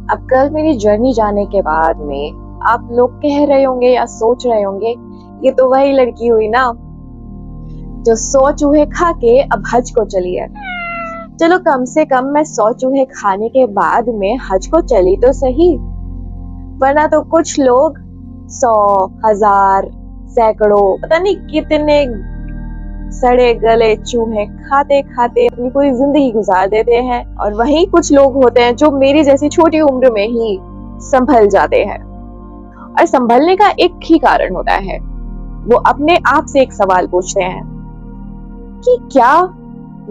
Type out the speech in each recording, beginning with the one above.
अब कल मेरी जर्नी जाने के बाद में आप लोग कह रहे होंगे या सोच रहे होंगे, ये तो वही लड़की हुई ना जो 100 चूहे खा के अब हज को चली है। चलो कम से कम मैं 100 चूहे खाने के बाद में हज को चली तो सही, वरना तो कुछ लोग 100, 1000, सैकड़ों, पता नहीं कितने सड़े गले चूहे खाते खाते अपनी पूरी जिंदगी गुजार देते हैं। और वहीं कुछ लोग होते हैं जो मेरी जैसी छोटी उम्र में ही संभल जाते हैं। और संभलने का एक ही कारण होता है, वो अपने आप से एक सवाल पूछते हैं कि क्या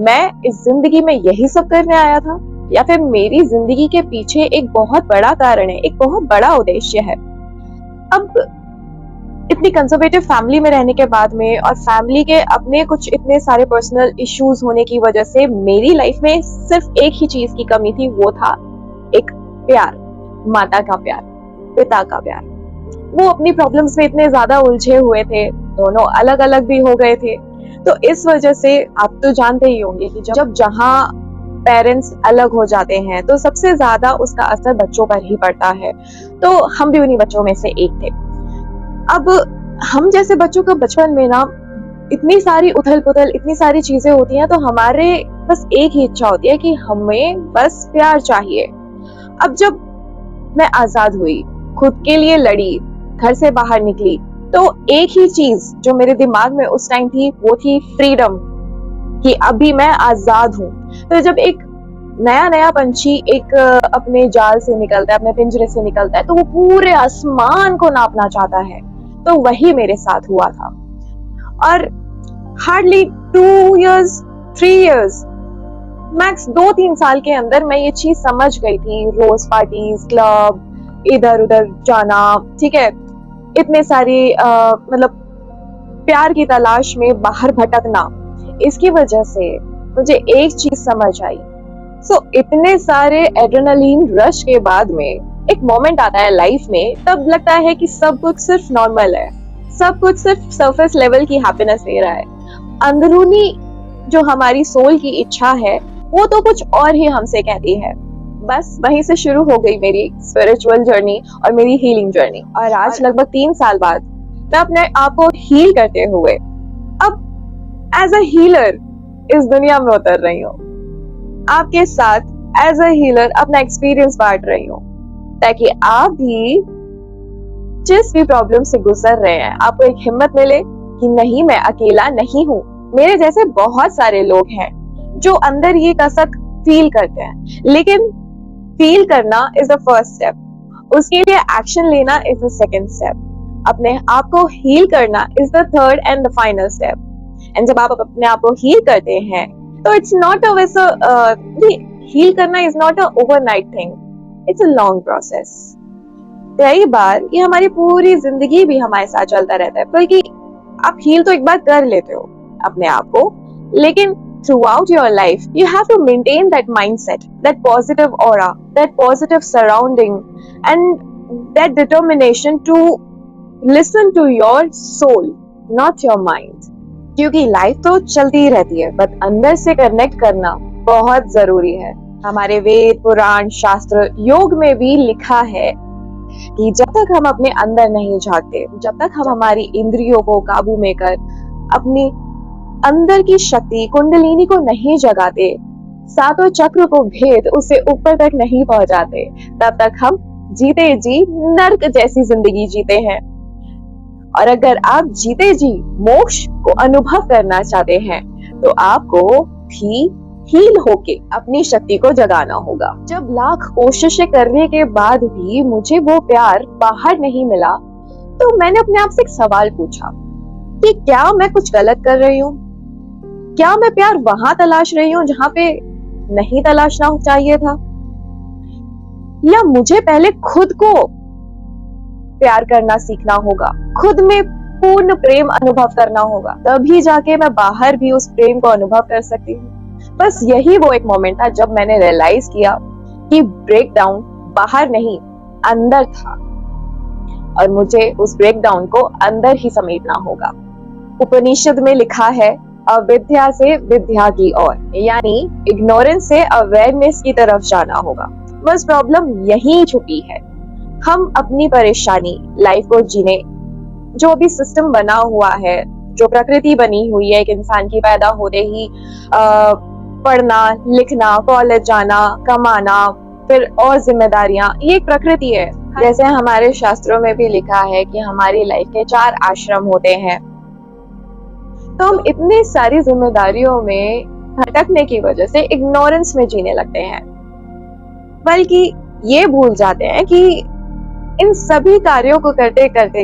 मैं इस जिंदगी में यही सब करने आया था, या फिर मेरी जिंदगी के पीछे एक बहुत बड़ा कारण है, एक बहुत बड़ा उद्देश्य है। अब इतनी कंजर्वेटिव फैमिली में रहने के बाद में और फैमिली के अपने कुछ इतने सारे पर्सनल इश्यूज होने की वजह से मेरी लाइफ में सिर्फ एक ही चीज की कमी थी, वो था एक प्यार, माता का प्यार, पिता का प्यार। वो अपनी प्रॉब्लम्स में इतने ज्यादा उलझे हुए थे, दोनों अलग अलग भी हो गए थे। तो इस वजह से आप तो जानते ही होंगे कि जब जहाँ पेरेंट्स अलग हो जाते हैं तो सबसे ज्यादा उसका असर बच्चों पर ही पड़ता है। तो हम भी उन्हीं बच्चों में से एक थे। अब हम जैसे बच्चों को बचपन में ना इतनी सारी उथल पुथल, इतनी सारी चीजें होती हैं, तो हमारे बस एक ही इच्छा होती है कि हमें बस प्यार चाहिए। अब जब मैं आजाद हुई, खुद के लिए लड़ी, घर से बाहर निकली, तो एक ही चीज जो मेरे दिमाग में उस टाइम थी वो थी फ्रीडम, कि अभी मैं आजाद हूँ। तो जब एक नया नया पंछी एक अपने जाल से निकलता है, अपने पिंजरे से निकलता है, तो वो पूरे आसमान को नापना चाहता है। तो वही मेरे साथ हुआ था। और हार्डली 2 years, 3 years, मैक्स 2-3 साल के अंदर मैं ये चीज समझ गई थी। रोज पार्टीज, क्लब, इधर उधर जाना, ठीक है, इतने सारी मतलब प्यार की तलाश में बाहर भटकना, इसकी वजह से मुझे एक चीज समझ आई। इतने सारे एड्रेनलिन रश के बाद में एक मोमेंट आता है लाइफ में, तब लगता है कि सब कुछ सिर्फ नॉर्मल है, सब कुछ सिर्फ सरफेस लेवल की हैप्पीनेस दे रहा है। अंदरूनी जो हमारी सोल की इच्छा है वो तो कुछ और ही हमसे कहती है। बस वहीं से शुरू हो गई मेरी स्पिरिचुअल जर्नी और मेरी हीलिंग जर्नी। और आज लगभग 3 साल बाद मैं अपने आप को हील करते हुए अब एज अ हीलर इस दुनिया में उतर रही हूँ। आपके साथ एज अ हीलर अपना एक्सपीरियंस बांट रही हूँ, ताकि आप भी जिस भी प्रॉब्लम से गुजर रहे हैं आपको एक हिम्मत मिले कि नहीं, मैं अकेला नहीं हूँ। मेरे जैसे बहुत सारे लोग हैं जो अंदर ये कसक फील करते हैं, लेकिन फील करना इज द फर्स्ट स्टेप, उसके लिए एक्शन लेना इज द सेकंड स्टेप, अपने आप को हील करना is the third and the final step. And जब आप अपने आप को हील करते हैं तो इट्स नॉट अ वैसा हील करना is not a overnight thing, it's a long process. कई बार ये हमारी पूरी जिंदगी भी हमारे साथ चलता रहता है, बल्कि आप हील तो एक बार कर लेते हो अपने आप को, लेकिन throughout your life you have to maintain that mindset, that positive aura, that positive surrounding, and that determination to listen to your soul, not your mind. क्योंकि लाइफ तो चलती ही रहती है, बट अंदर से कनेक्ट करना बहुत जरूरी है। हमारे वेद, पुराण, शास्त्र, योग में भी लिखा है कि जब तक हम अपने अंदर नहीं झांकते, जब तक हम हमारी इंद्रियों को काबू में कर अपनी अंदर की शक्ति कुंडलिनी को नहीं जगाते, सातों चक्र को भेद उससे ऊपर तक नहीं पहुंचाते, तब तक हम जीते जी नर्क जैसी जिंदगी जीते हैं। और अगर आप जीते जी मोक्ष को अनुभव करना चाहते हैं तो आपको भी हील होके अपनी शक्ति को जगाना होगा। जब लाख कोशिशें करने के बाद भी मुझे वो प्यार बाहर नहीं मिला, तो मैंने अपने आप से एक सवाल पूछा कि क्या मैं कुछ गलत कर रही हूँ? क्या मैं प्यार वहां तलाश रही हूँ जहां पे नहीं तलाशना चाहिए था? या मुझे पहले खुद को प्यार करना सीखना होगा, खुद में पूर्ण प्रेम अनुभव करना होगा, तभी जाके मैं बाहर भी उस प्रेम को अनुभव कर सकती हूँ। बस यही वो एक मोमेंट था जब मैंने रियलाइज किया कि ब्रेक डाउन बाहर नहीं, अंदर था, और मुझे उस ब्रेक डाउन को अंदर ही समेटना होगा। उपनिषद में लिखा है, अविद्या से विद्या की ओर, यानी इग्नोरेंस से अवेयरनेस की तरफ जाना होगा। बस प्रॉब्लम यहीं छुपी है। हम अपनी परेशानी लाइफ को जीने, जो अभी सिस्टम बना हुआ है, जो प्रकृति बनी हुई है एक इंसान की पैदा होते ही, पढ़ना लिखना, कॉलेज जाना, कमाना, फिर और जिम्मेदारियां, ये एक प्रकृति है। जैसे हमारे शास्त्रों में भी लिखा है कि हमारी लाइफ के 4 आश्रम होते हैं। तो हम इतनी सारी जिम्मेदारियों में भटकने की वजह से इग्नोरेंस में जीने लगते हैं, बल्कि ये भूल जाते हैं कि इन सभी कार्यों को करते करते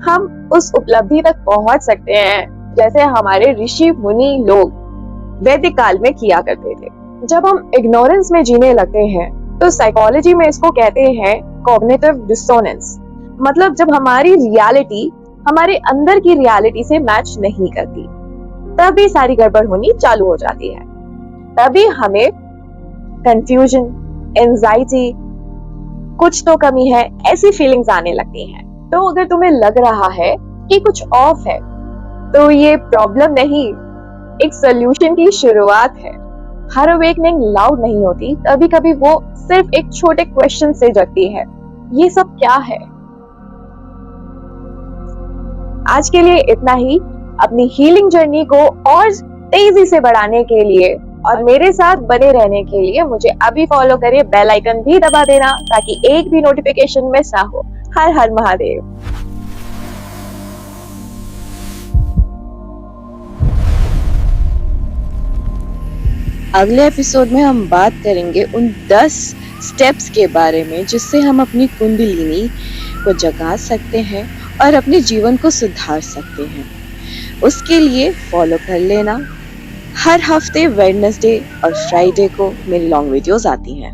हम उस उपलब्धि तक पहुंच सकते हैं जैसे हमारे ऋषि मुनि लोग वैदिक काल में किया करते थे। जब हम इग्नोरेंस में जीने लगते हैं तो साइकोलॉजी में इसको कहते हैं कॉग्निटिव डिसोनेंस। मतलब जब हमारी रियलिटी हमारे अंदर की रियलिटी से मैच नहीं करती, तभी सारी गड़बड़ होनी चालू हो जाती है। तभी हमें कंफ्यूजन, एंजाइटी, कुछ तो कमी है, ऐसी फीलिंग्स आने लगती हैं। तो अगर तुम्हें लग रहा है कि कुछ ऑफ है, तो ये प्रॉब्लम नहीं, एक सोल्यूशन की शुरुआत है। हर अवेकनिंग लाउड नहीं होती, कभी कभी वो सिर्फ एक छोटे क्वेश्चन से जगती है, ये सब क्या है। आज के लिए इतना ही। अपनी हीलिंग जर्नी को और तेजी से बढ़ाने के लिए और मेरे साथ बने रहने के लिए मुझे अभी फॉलो करिए, बेल आइकन भी दबा देना ताकि एक भी नोटिफिकेशन मिस ना हो। हर हर महादेव। अगले एपिसोड में हम बात करेंगे उन 10 स्टेप्स के बारे में जिससे हम अपनी कुंडलिनी को जगा सकते हैं और अपने जीवन को सुधार सकते हैं। उसके लिए फॉलो कर लेना। हर हफ्ते वेडनेसडे और फ्राइडे को मेरी लॉन्ग वीडियोस आती हैं।